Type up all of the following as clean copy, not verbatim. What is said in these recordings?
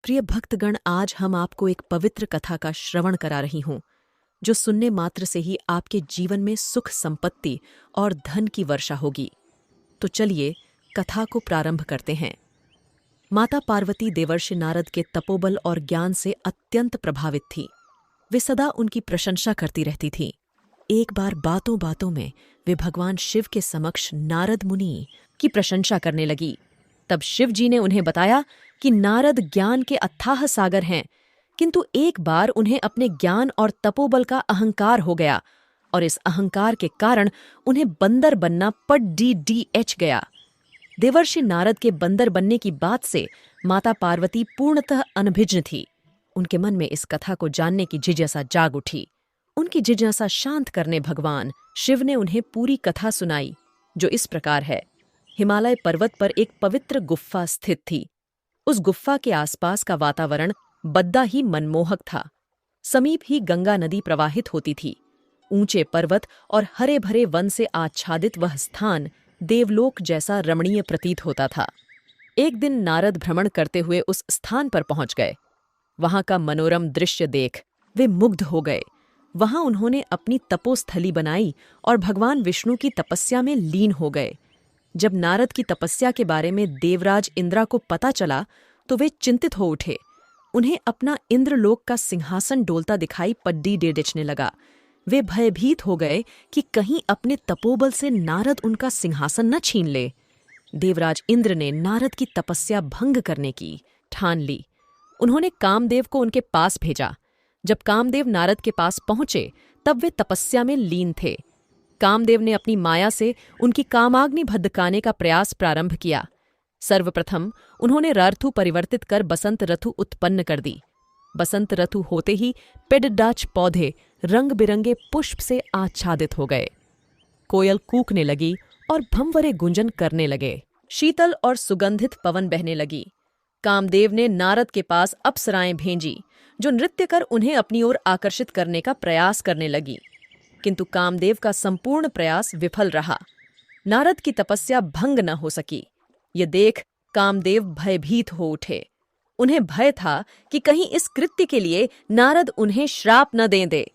प्रिय भक्तगण, आज हम आपको एक पवित्र कथा का श्रवण करा रही हूं, जो सुनने मात्र से ही आपके जीवन में सुख, संपत्ति और धन की वर्षा होगी। तो चलिए कथा को प्रारंभ करते हैं। माता पार्वती देवर्षि नारद के तपोबल और ज्ञान से अत्यंत प्रभावित थी। वे सदा उनकी प्रशंसा करती रहती थीं। एक बार बातों बातों में वे भगवान शिव के समक्ष नारद मुनि की प्रशंसा करने लगी। तब शिव जी ने उन्हें बताया कि नारद ज्ञान के अथाह सागर हैं, किंतु एक बार उन्हें अपने ज्ञान और तपोबल का अहंकार हो गया और इस अहंकार के कारण उन्हें बंदर बनना पड़ गया। देवर्षि नारद के बंदर बनने की बात से माता पार्वती पूर्णतः अनभिज्ञ थी। उनके मन में इस कथा को जानने की जिज्ञासा जाग उठी। उनकी जिज्ञासा शांत करने भगवान शिव ने उन्हें पूरी कथा सुनाई, जो इस प्रकार है। हिमालय पर्वत पर एक पवित्र गुफा स्थित थी। उस गुफा के आसपास का वातावरण बद्दा ही मनमोहक था। समीप ही गंगा नदी प्रवाहित होती थी। ऊंचे पर्वत और हरे भरे वन से आच्छादित वह स्थान देवलोक जैसा रमणीय प्रतीत होता था। एक दिन नारद भ्रमण करते हुए उस स्थान पर पहुंच गए। वहां का मनोरम दृश्य देख वे मुग्ध हो गए। वहां उन्होंने अपनी तपोस्थली बनाई और भगवान विष्णु की तपस्या में लीन हो गए। जब नारद की तपस्या के बारे में देवराज इंद्रा को पता चला तो वे चिंतित हो उठे। उन्हें अपना इंद्रलोक का सिंहासन डोलता दिखाई पड्डीडेचने लगा। वे भयभीत हो गए कि कहीं अपने तपोबल से नारद उनका सिंहासन न छीन ले। देवराज इंद्र ने नारद की तपस्या भंग करने की ठान ली। उन्होंने कामदेव को उनके पास भेजा। जब कामदेव नारद के पास पहुंचे तब वे तपस्या में लीन थे। कामदेव ने अपनी माया से उनकी कामाग्नि भड़काने का प्रयास प्रारंभ किया। सर्वप्रथम उन्होंने ऋतु परिवर्तित कर बसंत ऋतु उत्पन्न कर दी। बसंत ऋतु होते ही पेड़डाच पौधे रंग बिरंगे पुष्प से आच्छादित हो गए। कोयल कूकने लगी और भंवरे गुंजन करने लगे। शीतल और सुगंधित पवन बहने लगी। कामदेव ने नारद के पास अप्सराएं भेजी, जो नृत्य कर उन्हें अपनी ओर आकर्षित करने का प्रयास करने लगी, किंतु कामदेव का संपूर्ण प्रयास विफल रहा। नारद की तपस्या भंग न हो सकी। ये देख कामदेव भयभीत हो उठे। उन्हें भय था कि कहीं इस कृत्य के लिए नारद उन्हें श्राप न दे।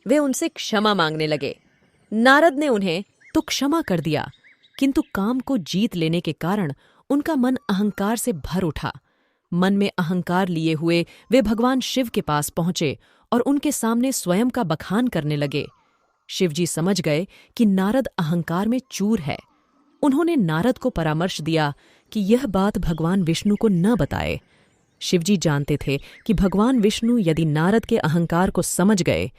वे उनसे क्षमा मांगने लगे। नारद ने उन्हें तो क्षमा कर दिया, किंतु काम को जीत लेने के कारण उनका मन अहंकार से भर उठा। मन में अहंकार लिए हुए वे भगवान शिव के पास पहुंचे और उनके सामने स्वयं का बखान करने लगे। शिवजी समझ गए कि नारद अहंकार में चूर है। उन्होंने नारद को परामर्श दिया कि यह बात भगवान विष्णु को न बताए। शिवजी जानते थे कि भगवान विष्णु यदि नारद के अहंकार को समझ गए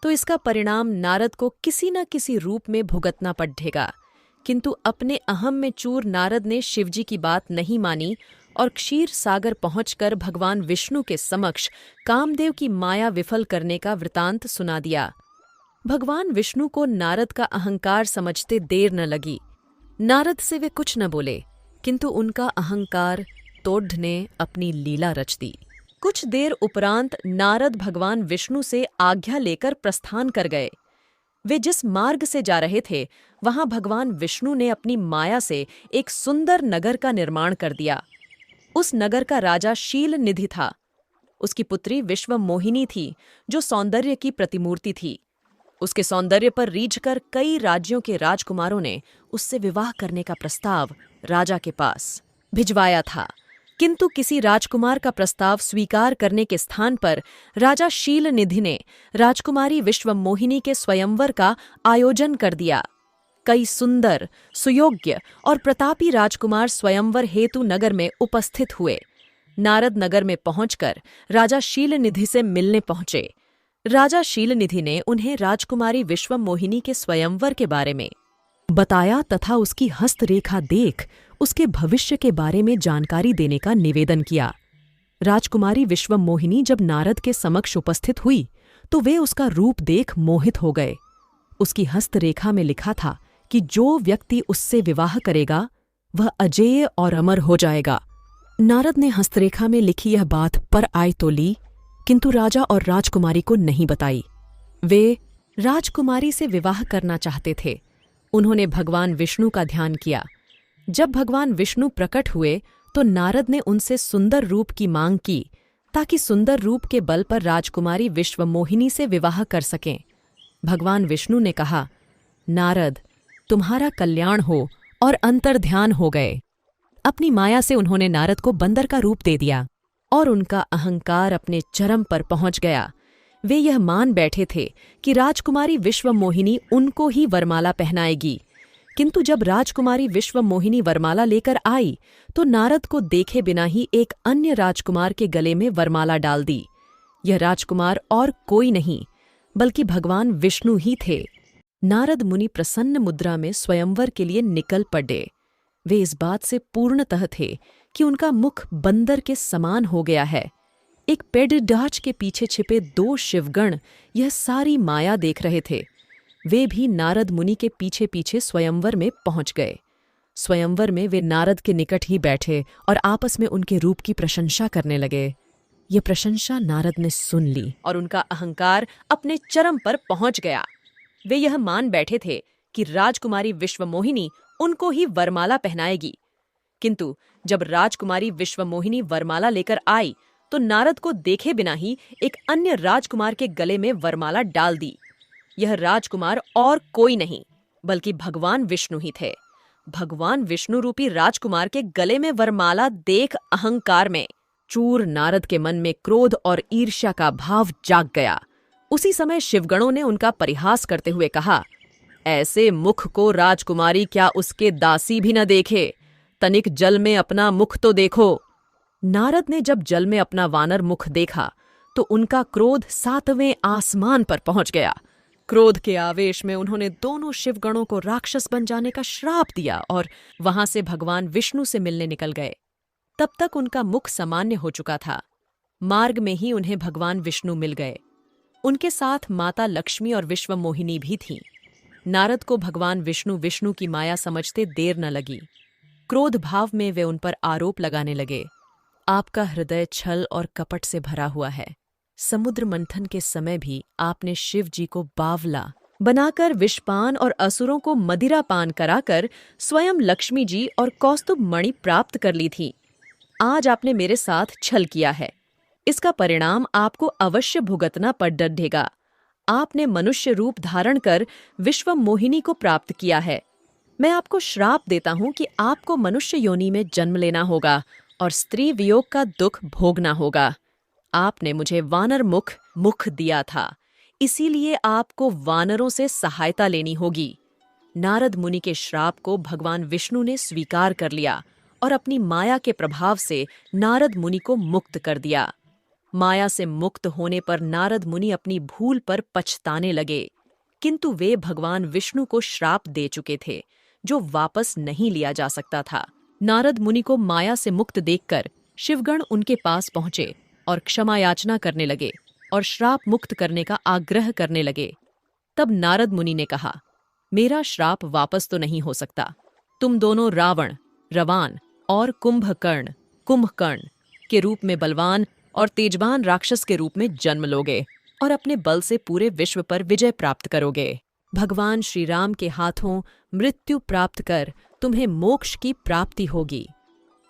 तो इसका परिणाम नारद को किसी न किसी रूप में भुगतना पड़ेगा। किंतु अपने अहम में चूर नारद ने शिवजी की बात नहीं मानी और क्षीर सागर पहुंचकर भगवान विष्णु के समक्ष कामदेव की माया विफल करने का वृतांत सुना दिया। भगवान विष्णु को नारद का अहंकार समझते देर न लगी। नारद से वे कुछ न बोले, किंतु उनका अहंकार तोड़ ने अपनी लीला रच दी। कुछ देर उपरांत नारद भगवान विष्णु से आज्ञा लेकर प्रस्थान कर गए। वे जिस मार्ग से जा रहे थे वहां भगवान विष्णु ने अपनी माया से एक सुंदर नगर का निर्माण कर दिया। उस नगर का राजा शीलनिधि था। उसकी पुत्री विश्वमोहिनी थी, जो सौंदर्य की प्रतिमूर्ति थी। उसके सौंदर्य पर रीझकर कई राज्यों के राजकुमारों ने उससे विवाह करने का प्रस्ताव राजा के पास भिजवाया था, किंतु किसी राजकुमार का प्रस्ताव स्वीकार करने के स्थान पर राजा शीलनिधि ने राजकुमारी विश्वमोहिनी के स्वयंवर का आयोजन कर दिया। कई सुंदर, सुयोग्य और प्रतापी राजकुमार स्वयंवर हेतु नगर में उपस्थित हुए। नारद नगर में पहुंचकर राजा शीलनिधि से मिलने पहुंचे। राजा शीलनिधि ने उन्हें राजकुमारी विश्वमोहिनी के स्वयंवर के बारे में बताया तथा उसकी हस्तरेखा देख उसके भविष्य के बारे में जानकारी देने का निवेदन किया। राजकुमारी विश्वमोहिनी जब नारद के समक्ष उपस्थित हुई तो वे उसका रूप देख मोहित हो गए। उसकी हस्तरेखा में लिखा था कि जो व्यक्ति उससे विवाह करेगा वह अजेय और अमर हो जाएगा। नारद ने हस्तरेखा में लिखी यह बात पर आय तो ली, किंतु राजा और राजकुमारी को नहीं बताई। वे राजकुमारी से विवाह करना चाहते थे। उन्होंने भगवान विष्णु का ध्यान किया। जब भगवान विष्णु प्रकट हुए तो नारद ने उनसे सुंदर रूप की मांग की ताकि सुंदर रूप के बल पर राजकुमारी विश्वमोहिनी से विवाह कर सकें। भगवान विष्णु ने कहा, नारद, तुम्हारा कल्याण हो, और अंतर्ध्यान हो गए। अपनी माया से उन्होंने नारद को बंदर का रूप दे दिया और उनका अहंकार अपने चरम पर पहुंच गया। वे यह मान बैठे थे कि राजकुमारी विश्वमोहिनी उनको ही वरमाला पहनाएगी, किंतु जब राजकुमारी विश्वमोहिनी वरमाला लेकर आई तो नारद को देखे बिना ही एक अन्य राजकुमार के गले में वरमाला डाल दी। यह राजकुमार और कोई नहीं बल्कि भगवान विष्णु ही थे। नारद मुनि प्रसन्न मुद्रा में स्वयंवर के लिए निकल पड़े। वे इस बात से पूर्णतः थे कि उनका मुख बंदर के समान हो गया है। एक पेड़डाच के पीछे छिपे 2 शिवगण यह सारी माया देख रहे थे। वे भी नारद मुनि के पीछे पीछे स्वयंवर में पहुंच गए। स्वयंवर में वे नारद के निकट ही बैठे और आपस में उनके रूप की प्रशंसा करने लगे। ये प्रशंसा नारद ने सुन ली और उनका अहंकार अपने चरम पर पहुंच गया। वे यह मान बैठे थे कि राजकुमारी विश्वमोहिनी उनको ही वरमाला पहनाएगी, किंतु जब राजकुमारी विश्वमोहिनी वरमाला लेकर आई तो नारद को देखे बिना ही एक अन्य राजकुमार के गले में वरमाला डाल दी। यह राजकुमार और कोई नहीं बल्कि भगवान विष्णु ही थे। भगवान विष्णु रूपी राजकुमार के गले में वरमाला देख अहंकार में चूर नारद के मन में क्रोध और ईर्ष्या का भाव जाग गया। उसी समय शिवगणों ने उनका परिहास करते हुए कहा, ऐसे मुख को राजकुमारी क्या उसके दासी भी न देखे? तनिक जल में अपना मुख तो देखो। नारद ने जब जल में अपना वानर मुख देखा तो उनका क्रोध 7वें आसमान पर पहुंच गया। क्रोध के आवेश में उन्होंने दोनों शिवगणों को राक्षस बन जाने का श्राप दिया और वहां से भगवान विष्णु से मिलने निकल गए। तब तक उनका मुख सामान्य हो चुका था। मार्ग में ही उन्हें भगवान विष्णु मिल गए। उनके साथ माता लक्ष्मी और विश्वमोहिनी भी थीं। नारद को भगवान विष्णु विष्णु की माया समझते देर न लगी। क्रोध भाव में वे उन पर आरोप लगाने लगे, आपका हृदय छल और कपट से भरा हुआ है। समुद्र मंथन के समय भी आपने शिव जी को बावला बनाकर विषपान और असुरों को मदिरा पान कराकर स्वयं लक्ष्मी जी और कौस्तुभ मणि प्राप्त कर ली थी। आज आपने मेरे साथ छल किया है। इसका परिणाम आपको अवश्य भुगतना पड़ डरेगा। आपने मनुष्य रूप धारण कर विश्वमोहिनी को प्राप्त किया है। मैं आपको श्राप देता हूं कि आपको मनुष्य योनि में जन्म लेना होगा और स्त्री वियोग का दुख भोगना होगा। आपने मुझे वानर मुख दिया था, इसीलिए आपको वानरों से सहायता लेनी होगी। नारद मुनि के श्राप को भगवान विष्णु ने स्वीकार कर लिया और अपनी माया के प्रभाव से नारद मुनि को मुक्त कर दिया। माया से मुक्त होने पर नारद मुनि अपनी भूल पर पछताने लगे, किंतु वे भगवान विष्णु को श्राप दे चुके थे जो वापस नहीं लिया जा सकता था। नारद मुनि को माया से मुक्त देखकर शिवगण उनके पास पहुंचे और क्षमा याचना करने लगे और श्राप मुक्त करने का आग्रह करने लगे। तब नारद मुनि ने कहा, मेरा श्राप वापस तो नहीं हो सकता। तुम दोनों रावण, रवान और कुंभकर्ण के रूप में बलवान और तेजवान राक्षस के रूप में जन्म लोगे और अपने बल से पूरे विश्व पर विजय प्राप्त करोगे। भगवान श्री राम के हाथों मृत्यु प्राप्त कर तुम्हें मोक्ष की प्राप्ति होगी।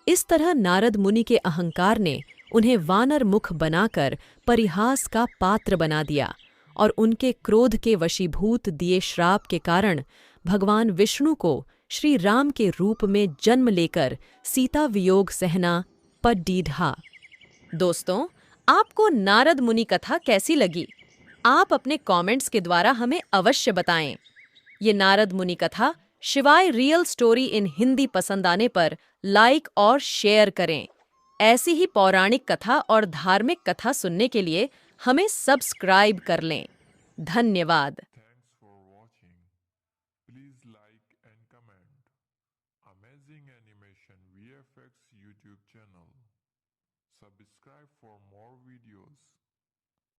इस तरह नारद मुनि के अहंकार ने उन्हें वानर मुख बनाकर परिहास का पात्र बना दिया और उनके क्रोध के वशीभूत दिए श्राप के कारण भगवान विष्णु को श्री राम के रूप में जन्म लेकर सीता वियोग सहना पड़ीढ़ा। दोस्तों, आपको नारद मुनि कथा कैसी लगी? आप अपने कमेंट्स के द्वारा हमें अवश्य बताएं। ये नारद मुनि कथा शिवाय रियल स्टोरी इन हिंदी पसंद आने पर लाइक और शेयर करें। ऐसी ही पौराणिक कथा और धार्मिक कथा सुनने के लिए हमें सब्सक्राइब कर लें। धन्यवाद। Thanks for watching. Please like and comment. Amazing Animation VFX YouTube channel. Subscribe for more videos.